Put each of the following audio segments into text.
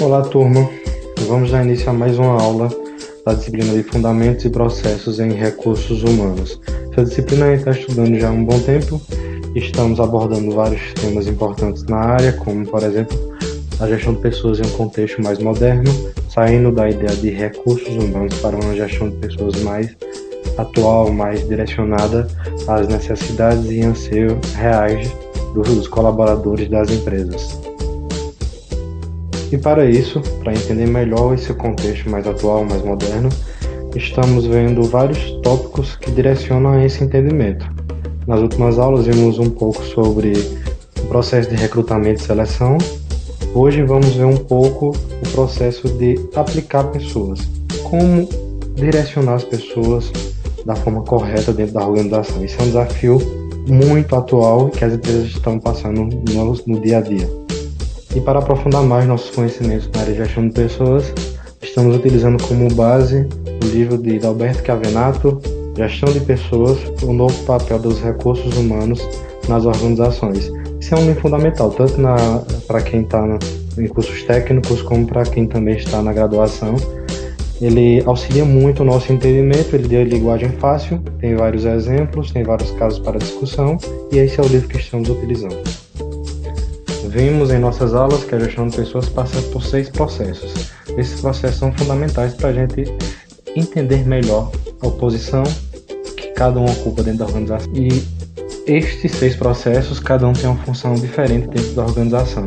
Olá, turma. Vamos dar início a mais uma aula da disciplina de Fundamentos e Processos em Recursos Humanos. Essa disciplina a gente está estudando já há um bom tempo. Estamos abordando vários temas importantes na área, como, por exemplo, a gestão de pessoas em um contexto mais moderno, saindo da ideia de recursos humanos para uma gestão de pessoas mais atual, mais direcionada às necessidades e anseios reais dos colaboradores das empresas. E para isso, para entender melhor esse contexto mais atual, mais moderno, estamos vendo vários tópicos que direcionam a esse entendimento. Nas últimas aulas vimos um pouco sobre o processo de recrutamento e seleção. Hoje vamos ver um pouco o processo de aplicar pessoas, como direcionar as pessoas da forma correta dentro da organização. Esse é um desafio muito atual que as empresas estão passando no dia a dia. E para aprofundar mais nossos conhecimentos na área de gestão de pessoas, estamos utilizando como base o livro de Alberto Chiavenato, Gestão de Pessoas, o novo papel dos recursos humanos nas organizações. Isso é um livro fundamental, tanto para quem está em cursos técnicos, como para quem também está na graduação. Ele auxilia muito o nosso entendimento, ele deu linguagem fácil, tem vários exemplos, tem vários casos para discussão, e esse é o livro que estamos utilizando. Vimos em nossas aulas que a gestão de pessoas passa por 6 processos. Esses processos são fundamentais para a gente entender melhor a posição que cada um ocupa dentro da organização. E estes 6 processos, cada um tem uma função diferente dentro da organização.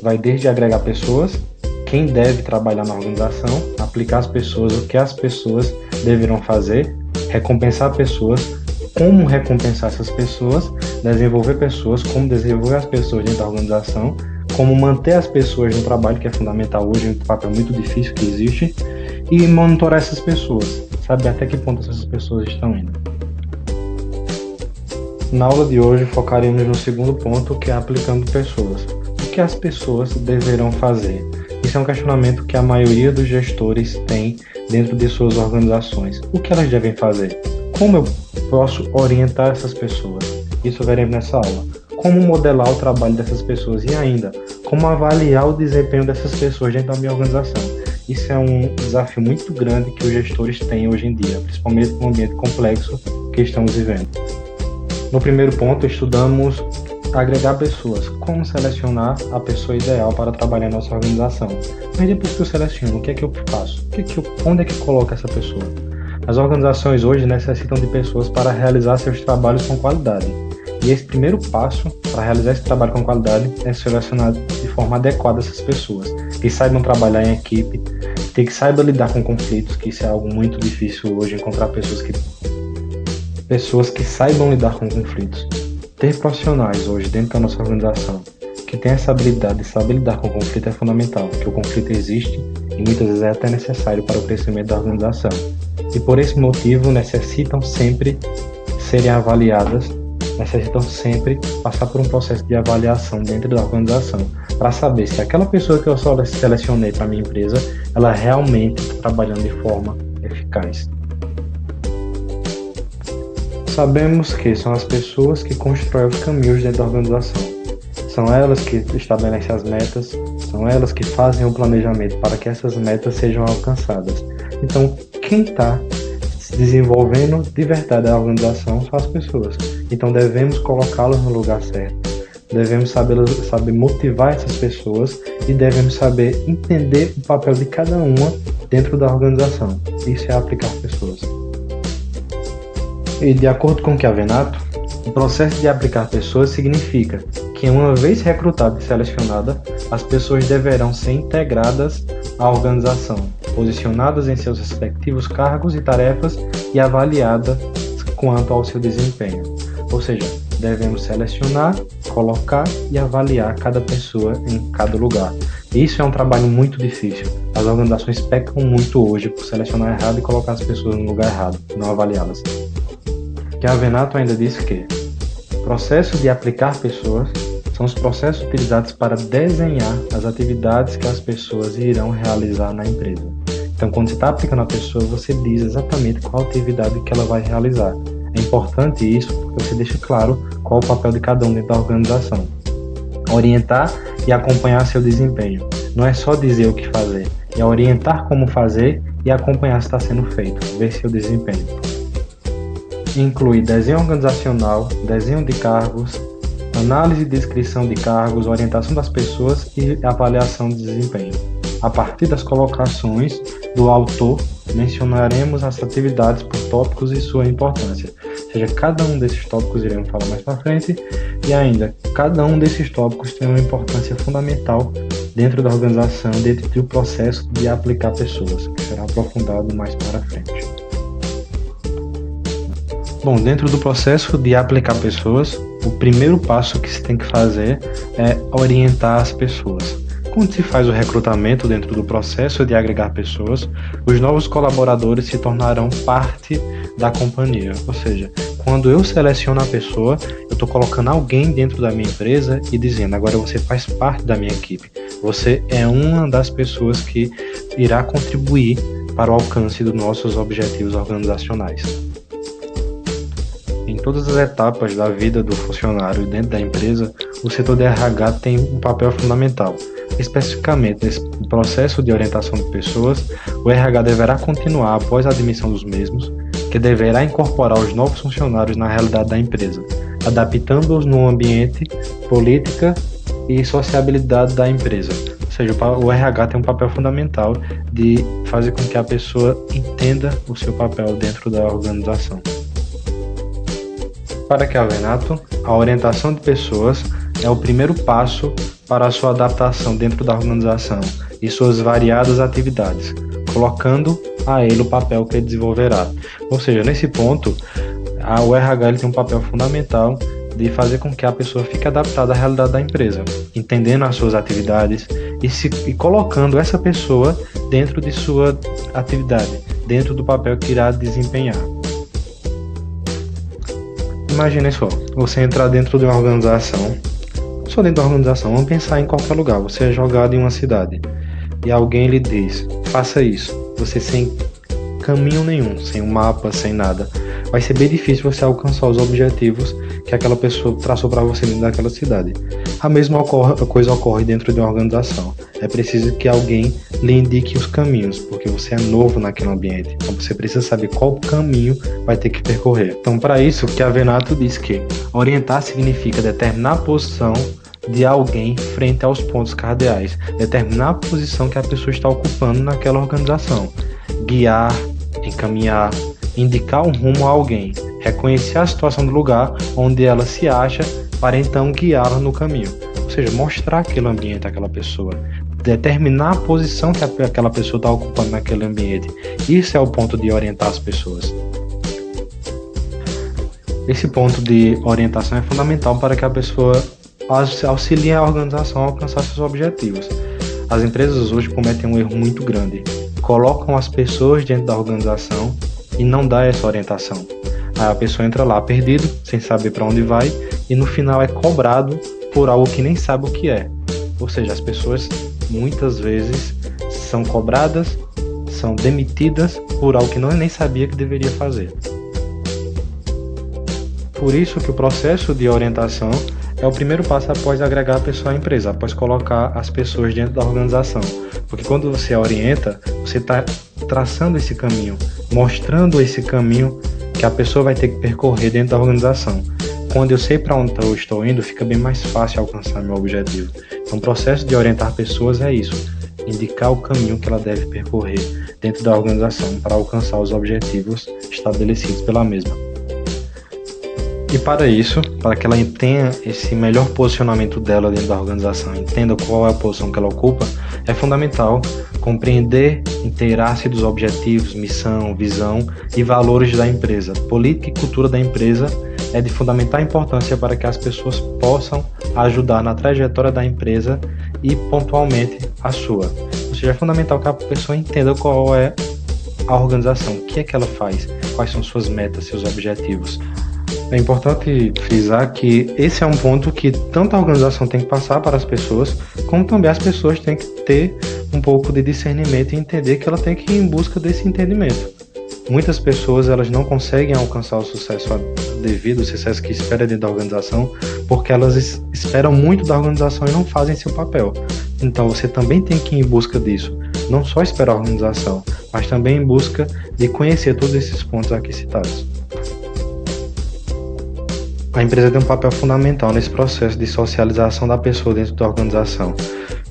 Vai desde agregar pessoas, quem deve trabalhar na organização, aplicar às pessoas o que as pessoas deverão fazer, recompensar pessoas, como recompensar essas pessoas, desenvolver pessoas, como desenvolver as pessoas dentro da organização, como manter as pessoas no trabalho, que é fundamental hoje, um papel muito difícil que existe, e monitorar essas pessoas, saber até que ponto essas pessoas estão indo. Na aula de hoje focaremos no segundo ponto, que é aplicando pessoas. O que as pessoas deverão fazer? Isso é um questionamento que a maioria dos gestores tem dentro de suas organizações. O que elas devem fazer? Como eu posso orientar essas pessoas? Isso veremos nessa aula. Como modelar o trabalho dessas pessoas e ainda, como avaliar o desempenho dessas pessoas dentro da minha organização. Isso é um desafio muito grande que os gestores têm hoje em dia, principalmente no ambiente complexo que estamos vivendo. No primeiro ponto, estudamos agregar pessoas, como selecionar a pessoa ideal para trabalhar em nossa organização. Mas depois que eu seleciono, o que é que eu faço? Onde é que eu coloco essa pessoa? As organizações hoje necessitam de pessoas para realizar seus trabalhos com qualidade. E esse primeiro passo para realizar esse trabalho com qualidade é selecionar de forma adequada essas pessoas, que saibam trabalhar em equipe, que saibam lidar com conflitos, que isso é algo muito difícil hoje, encontrar pessoas que saibam lidar com conflitos. Ter profissionais hoje dentro da nossa organização que tem essa habilidade de saber lidar com o conflito é fundamental, porque o conflito existe e muitas vezes é até necessário para o crescimento da organização. E por esse motivo necessitam sempre serem avaliadas, necessitam sempre passar por um processo de avaliação dentro da organização, para saber se aquela pessoa que eu selecionei para a minha empresa, ela realmente está trabalhando de forma eficaz. Sabemos que são as pessoas que constroem os caminhos dentro da organização. São elas que estabelecem as metas, são elas que fazem o planejamento para que essas metas sejam alcançadas. Então, quem está se desenvolvendo de verdade a organização são as pessoas. Então, devemos colocá-las no lugar certo. Devemos saber motivar essas pessoas e devemos saber entender o papel de cada uma dentro da organização. Isso é aplicar pessoas. E de acordo com Chiavenato, o processo de aplicar pessoas significa que, uma vez recrutada e selecionada, as pessoas deverão ser integradas à organização, posicionadas em seus respectivos cargos e tarefas e avaliadas quanto ao seu desempenho. Ou seja, devemos selecionar, colocar e avaliar cada pessoa em cada lugar. Isso é um trabalho muito difícil. As organizações pecam muito hoje por selecionar errado e colocar as pessoas no lugar errado, não avaliá-las. Chiavenato ainda disse que o processo de aplicar pessoas são os processos utilizados para desenhar as atividades que as pessoas irão realizar na empresa. Então, quando você está aplicando a pessoa, você diz exatamente qual atividade que ela vai realizar. É importante isso porque você deixa claro qual o papel de cada um dentro da organização. Orientar e acompanhar seu desempenho. Não é só dizer o que fazer, é orientar como fazer e acompanhar se está sendo feito, ver seu desempenho. Inclui desenho organizacional, desenho de cargos, análise e descrição de cargos, orientação das pessoas e avaliação de desempenho. A partir das colocações do autor, mencionaremos as atividades por tópicos e sua importância. Ou seja, cada um desses tópicos iremos falar mais para frente, e ainda, cada um desses tópicos tem uma importância fundamental dentro da organização, dentro do processo de aplicar pessoas, que será aprofundado mais para frente. Bom, dentro do processo de aplicar pessoas, o primeiro passo que se tem que fazer é orientar as pessoas. Quando se faz o recrutamento dentro do processo de agregar pessoas, os novos colaboradores se tornarão parte da companhia. Ou seja, quando eu seleciono a pessoa, eu estou colocando alguém dentro da minha empresa e dizendo, agora você faz parte da minha equipe. Você é uma das pessoas que irá contribuir para o alcance dos nossos objetivos organizacionais. Em todas as etapas da vida do funcionário dentro da empresa, o setor de RH tem um papel fundamental. Especificamente nesse processo de orientação de pessoas, o RH deverá continuar após a admissão dos mesmos, que deverá incorporar os novos funcionários na realidade da empresa, adaptando-os no ambiente, política e sociabilidade da empresa. Ou seja, o RH tem um papel fundamental de fazer com que a pessoa entenda o seu papel dentro da organização. Para Chiavenato, a orientação de pessoas é o primeiro passo para a sua adaptação dentro da organização e suas variadas atividades, colocando a ele o papel que ele desenvolverá. Ou seja, nesse ponto, o RH ele tem um papel fundamental de fazer com que a pessoa fique adaptada à realidade da empresa, entendendo as suas atividades e colocando essa pessoa dentro de sua atividade, dentro do papel que irá desempenhar. Imagine só, você entrar dentro de uma organização, só dentro da organização, vamos pensar em qualquer lugar, você é jogado em uma cidade e alguém lhe diz, faça isso, você sem caminho nenhum, sem um mapa, sem nada, vai ser bem difícil você alcançar os objetivos que aquela pessoa traçou para você dentro daquela cidade. A mesma coisa ocorre dentro de uma organização, é preciso que alguém lhe indique os caminhos, porque você é novo naquele ambiente, então você precisa saber qual caminho vai ter que percorrer. Então, para isso, Chiavenato diz que orientar significa determinar a posição de alguém frente aos pontos cardeais, determinar a posição que a pessoa está ocupando naquela organização, guiar, encaminhar, indicar um rumo a alguém, reconhecer a situação do lugar onde ela se acha para então guiá-la no caminho, ou seja, mostrar aquele ambiente àquela pessoa, determinar a posição que aquela pessoa está ocupando naquele ambiente. Isso é o ponto de orientar as pessoas. Esse ponto de orientação é fundamental para que a pessoa auxilie a organização a alcançar seus objetivos. As empresas hoje cometem um erro muito grande. Colocam as pessoas dentro da organização e não dá essa orientação. Aí a pessoa entra lá perdido, sem saber para onde vai, e no final é cobrado por algo que nem sabe o que é. Ou seja, as pessoas muitas vezes são cobradas, são demitidas por algo que nem sabia que deveria fazer. Por isso que o processo de orientação é o primeiro passo após agregar a pessoa à empresa, após colocar as pessoas dentro da organização. Porque quando você orienta, você está traçando esse caminho, mostrando esse caminho que a pessoa vai ter que percorrer dentro da organização. Quando eu sei para onde eu estou indo, fica bem mais fácil alcançar meu objetivo. Então, o processo de orientar pessoas é isso, indicar o caminho que ela deve percorrer dentro da organização para alcançar os objetivos estabelecidos pela mesma. E para isso, para que ela tenha esse melhor posicionamento dela dentro da organização, entenda qual é a posição que ela ocupa, é fundamental compreender, inteirar-se dos objetivos, missão, visão e valores da empresa. Política e cultura da empresa é de fundamental importância para que as pessoas possam ajudar na trajetória da empresa e pontualmente a sua. Ou seja, é fundamental que a pessoa entenda qual é a organização, o que é que ela faz, quais são suas metas, seus objetivos. É importante frisar que esse é um ponto que tanto a organização tem que passar para as pessoas, como também as pessoas têm que ter um pouco de discernimento e entender que ela tem que ir em busca desse entendimento. Muitas pessoas elas não conseguem alcançar o sucesso devido, o sucesso que espera dentro da organização, porque elas esperam muito da organização e não fazem seu papel. Então você também tem que ir em busca disso, não só esperar a organização, mas também em busca de conhecer todos esses pontos aqui citados. A empresa tem um papel fundamental nesse processo de socialização da pessoa dentro da organização.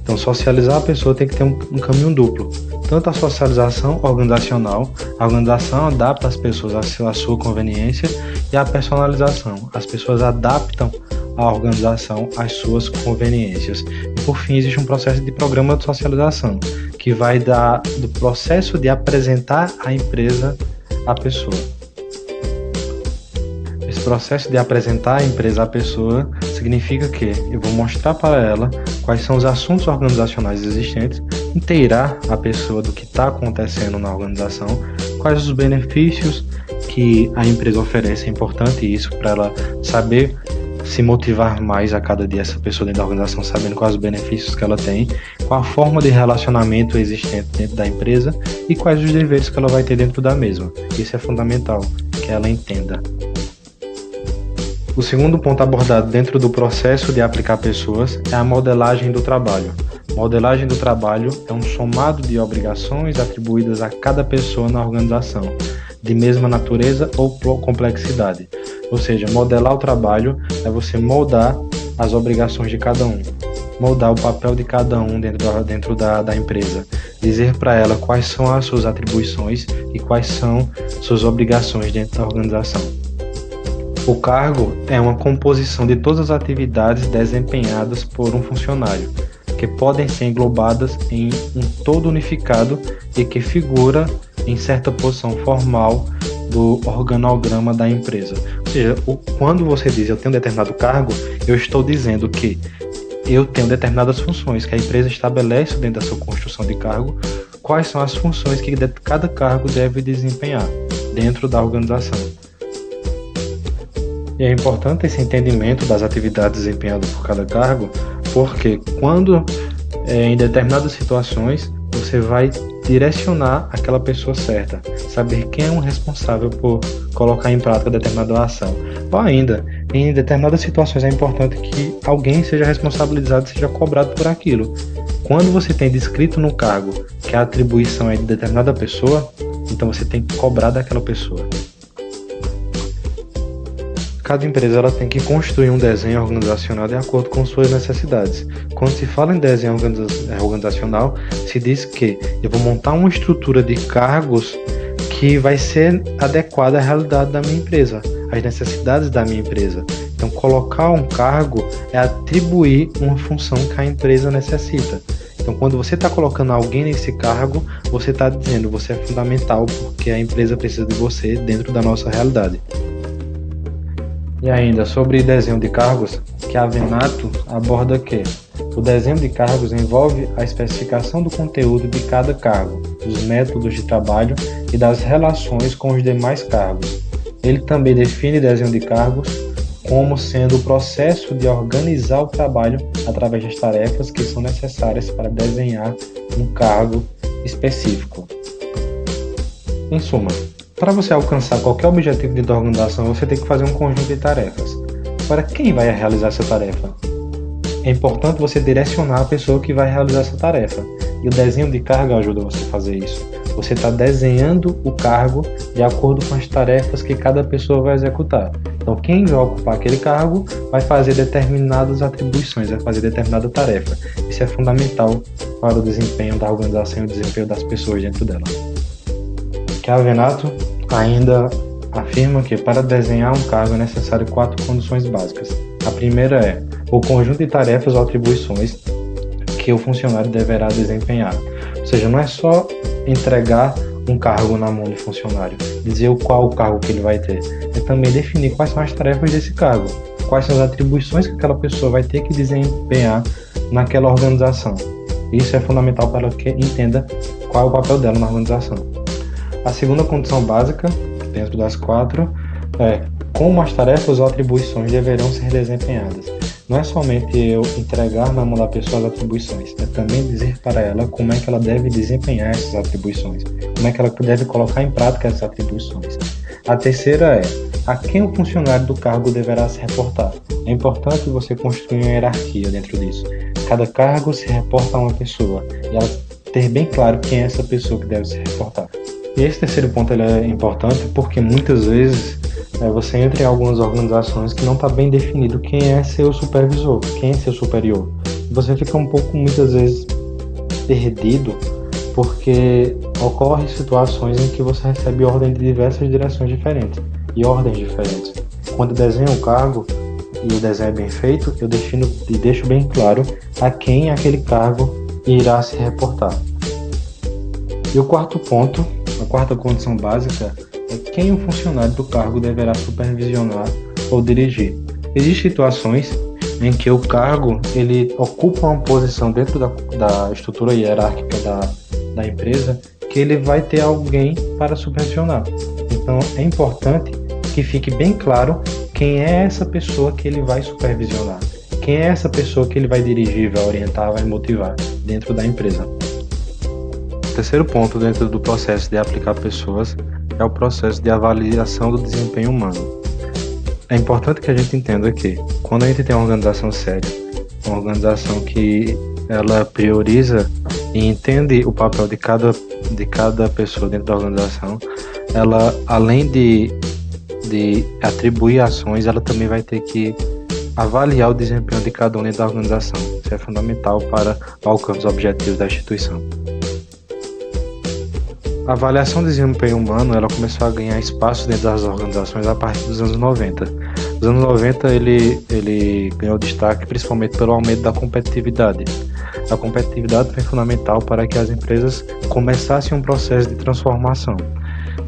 Então, socializar a pessoa tem que ter um caminho duplo. Tanto a socialização organizacional, a organização adapta as pessoas à sua conveniência, e a personalização. As pessoas adaptam a organização às suas conveniências. E, por fim, existe um processo de programa de socialização, que vai do processo de apresentar a empresa à pessoa. Esse processo de apresentar a empresa à pessoa significa que eu vou mostrar para ela quais são os assuntos organizacionais existentes, inteirar a pessoa do que está acontecendo na organização, quais os benefícios que a empresa oferece. É importante isso para ela saber se motivar mais a cada dia, essa pessoa dentro da organização, sabendo quais os benefícios que ela tem, qual a forma de relacionamento existente dentro da empresa e quais os deveres que ela vai ter dentro da mesma. Isso é fundamental, que ela entenda. O segundo ponto abordado dentro do processo de aplicar pessoas é a modelagem do trabalho. Modelagem do trabalho é um somado de obrigações atribuídas a cada pessoa na organização, de mesma natureza ou complexidade. Ou seja, modelar o trabalho é você moldar as obrigações de cada um, moldar o papel de cada um dentro da empresa, dizer para ela quais são as suas atribuições e quais são suas obrigações dentro da organização. O cargo é uma composição de todas as atividades desempenhadas por um funcionário, que podem ser englobadas em um todo unificado e que figura em certa posição formal do organograma da empresa. Ou seja, quando você diz eu tenho um determinado cargo, eu estou dizendo que eu tenho determinadas funções que a empresa estabelece dentro da sua construção de cargo, quais são as funções que cada cargo deve desempenhar dentro da organização. E é importante esse entendimento das atividades desempenhadas por cada cargo, porque quando em determinadas situações você vai direcionar aquela pessoa certa, saber quem é o responsável por colocar em prática determinada ação. Ou ainda, em determinadas situações é importante que alguém seja responsabilizado, seja cobrado por aquilo. Quando você tem descrito no cargo que a atribuição é de determinada pessoa, então você tem que cobrar daquela pessoa. Cada empresa ela tem que construir um desenho organizacional de acordo com suas necessidades. Quando se fala em desenho organizacional, se diz que eu vou montar uma estrutura de cargos que vai ser adequada à realidade da minha empresa, às necessidades da minha empresa. Então, colocar um cargo é atribuir uma função que a empresa necessita. Então, quando você está colocando alguém nesse cargo, você está dizendo que você é fundamental porque a empresa precisa de você dentro da nossa realidade. E ainda sobre desenho de cargos, que a Venato aborda que o desenho de cargos envolve a especificação do conteúdo de cada cargo, dos métodos de trabalho e das relações com os demais cargos. Ele também define desenho de cargos como sendo o processo de organizar o trabalho através das tarefas que são necessárias para desenhar um cargo específico. Em suma, para você alcançar qualquer objetivo dentro da organização, você tem que fazer um conjunto de tarefas. Para quem vai realizar essa tarefa? É importante você direcionar a pessoa que vai realizar essa tarefa. E o desenho de cargo ajuda você a fazer isso. Você está desenhando o cargo de acordo com as tarefas que cada pessoa vai executar. Então, quem vai ocupar aquele cargo vai fazer determinadas atribuições, vai fazer determinada tarefa. Isso é fundamental para o desempenho da organização e o desempenho das pessoas dentro dela. Chiavenato ainda afirma que para desenhar um cargo é necessário 4 condições básicas. A primeira é o conjunto de tarefas ou atribuições que o funcionário deverá desempenhar. Ou seja, não é só entregar um cargo na mão do funcionário, dizer qual o cargo que ele vai ter, é também definir quais são as tarefas desse cargo, quais são as atribuições que aquela pessoa vai ter que desempenhar naquela organização. Isso é fundamental para que entenda qual é o papel dela na organização. A segunda condição básica, dentro das 4, é como as tarefas ou atribuições deverão ser desempenhadas. Não é somente eu entregar na mão da pessoa as atribuições, é também dizer para ela como é que ela deve desempenhar essas atribuições, como é que ela deve colocar em prática essas atribuições. A terceira é a quem o funcionário do cargo deverá se reportar. É importante você construir uma hierarquia dentro disso. cada cargo se reporta a uma pessoa, e ela ter bem claro quem é essa pessoa que deve se reportar. E esse terceiro ponto ele é importante porque muitas vezes você entra em algumas organizações que não está bem definido quem é seu supervisor, quem é seu superior. Você fica um pouco, muitas vezes, perdido porque ocorrem situações em que você recebe ordem de diversas direções diferentes e ordens diferentes. Quando eu desenho um cargo e o desenho é bem feito, eu deixo bem claro a quem aquele cargo irá se reportar. E o quarto ponto, a quarta condição básica, é quem o funcionário do cargo deverá supervisionar ou dirigir. Existem situações em que o cargo ele ocupa uma posição dentro da estrutura hierárquica da empresa que ele vai ter alguém para supervisionar. Então é importante que fique bem claro quem é essa pessoa que ele vai supervisionar, quem é essa pessoa que ele vai dirigir, vai orientar, vai motivar dentro da empresa. O terceiro ponto dentro do processo de aplicar pessoas é o processo de avaliação do desempenho humano. É importante que a gente entenda que quando a gente tem uma organização séria, uma organização que ela prioriza e entende o papel de cada pessoa dentro da organização, ela, além de atribuir ações, ela também vai ter que avaliar o desempenho de cada um dentro da organização. Isso é fundamental para o alcance dos objetivos da instituição. A avaliação do desempenho humano ela começou a ganhar espaço dentro das organizações a partir dos anos 90. Nos anos 90 ele ganhou destaque principalmente pelo aumento da competitividade. A competitividade foi fundamental para que as empresas começassem um processo de transformação.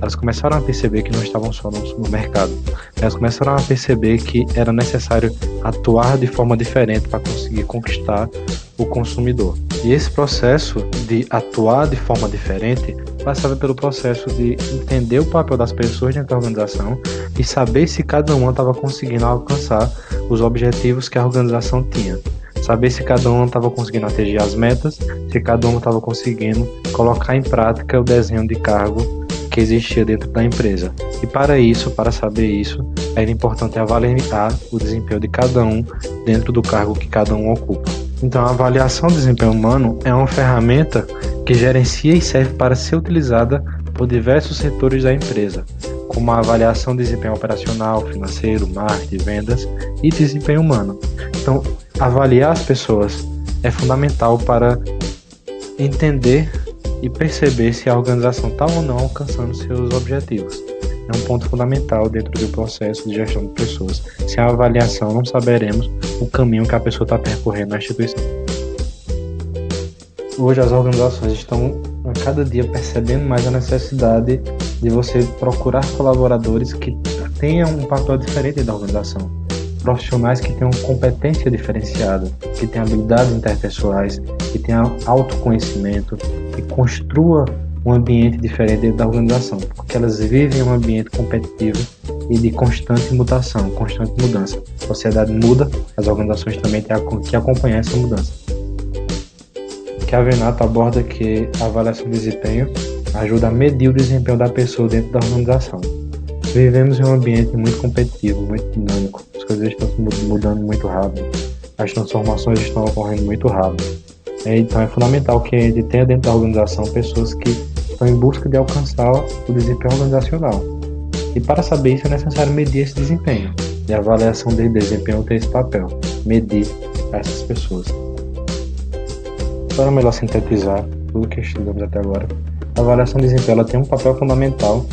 Elas começaram a perceber que não estavam só no mercado. Elas começaram a perceber que era necessário atuar de forma diferente para conseguir conquistar o consumidor. E esse processo de atuar de forma diferente passava pelo processo de entender o papel das pessoas dentro da organização e saber se cada uma estava conseguindo alcançar os objetivos que a organização tinha. Saber se cada um estava conseguindo atingir as metas, se cada um estava conseguindo colocar em prática o desenho de cargo que existia dentro da empresa. E para saber isso, era importante avaliar o desempenho de cada um dentro do cargo que cada um ocupa. Então, a avaliação do desempenho humano é uma ferramenta que gerencia e serve para ser utilizada por diversos setores da empresa, como a avaliação de desempenho operacional, financeiro, marketing, vendas e desempenho humano. Então, avaliar as pessoas é fundamental para entender e perceber se a organização está ou não alcançando seus objetivos. É um ponto fundamental dentro do processo de gestão de pessoas. Sem a avaliação, não saberemos o caminho que a pessoa está percorrendo na instituição. Hoje as organizações estão a cada dia percebendo mais a necessidade de você procurar colaboradores que tenham um papel diferente da organização. Profissionais que tenham competência diferenciada, que tenham habilidades interpessoais, que tenham autoconhecimento, que construa um ambiente diferente dentro da organização, porque elas vivem em um ambiente competitivo e de constante mutação, constante mudança. A sociedade muda, as organizações também têm que acompanhar essa mudança. Chiavenato aborda que a avaliação de desempenho ajuda a medir o desempenho da pessoa dentro da organização. Vivemos em um ambiente muito competitivo, muito dinâmico, as coisas estão mudando muito rápido, as transformações estão ocorrendo muito rápido. Então é fundamental que a gente tenha dentro da organização pessoas que estão em busca de alcançar o desempenho organizacional. E para saber isso é necessário medir esse desempenho. E a avaliação de desempenho tem esse papel, medir essas pessoas. Para melhor sintetizar tudo que estudamos até agora, a avaliação de desempenho ela tem um papel fundamental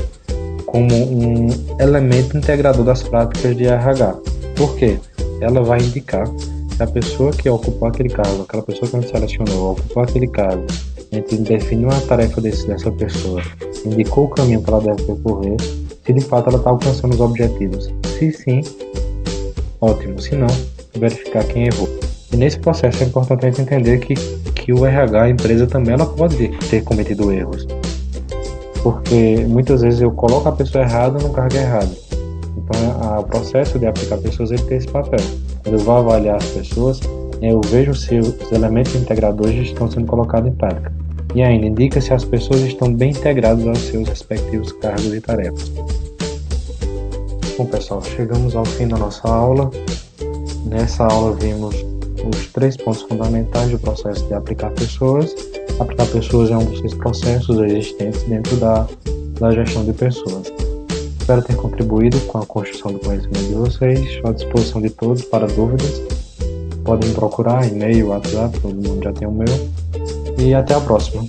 como um elemento integrador das práticas de RH. Por quê? Ela vai indicar se a pessoa que ocupou aquele cargo, aquela pessoa que a gente selecionou, ocupou aquele cargo, a gente definiu a tarefa dessa pessoa, indicou o caminho que ela deve percorrer, se de fato ela está alcançando os objetivos. Se sim, ótimo. Se não, verificar quem errou. E nesse processo é importante a gente entender que o RH, a empresa também, ela pode ter cometido erros. Porque muitas vezes eu coloco a pessoa errada no cargo errado. Então, o processo de aplicar pessoas ele tem esse papel. Quando eu vou avaliar as pessoas, eu vejo se os elementos integradores estão sendo colocados em prática. E ainda indica se as pessoas estão bem integradas aos seus respectivos cargos e tarefas. Bom, pessoal, chegamos ao fim da nossa aula. Nessa aula vimos os 3 pontos fundamentais do processo de aplicar pessoas. Aplicar pessoas é um dos 6 processos existentes dentro da gestão de pessoas. Espero ter contribuído com a construção do conhecimento de vocês. Estou à disposição de todos para dúvidas. Podem me procurar, e-mail, WhatsApp, todo mundo já tem o meu. E até a próxima.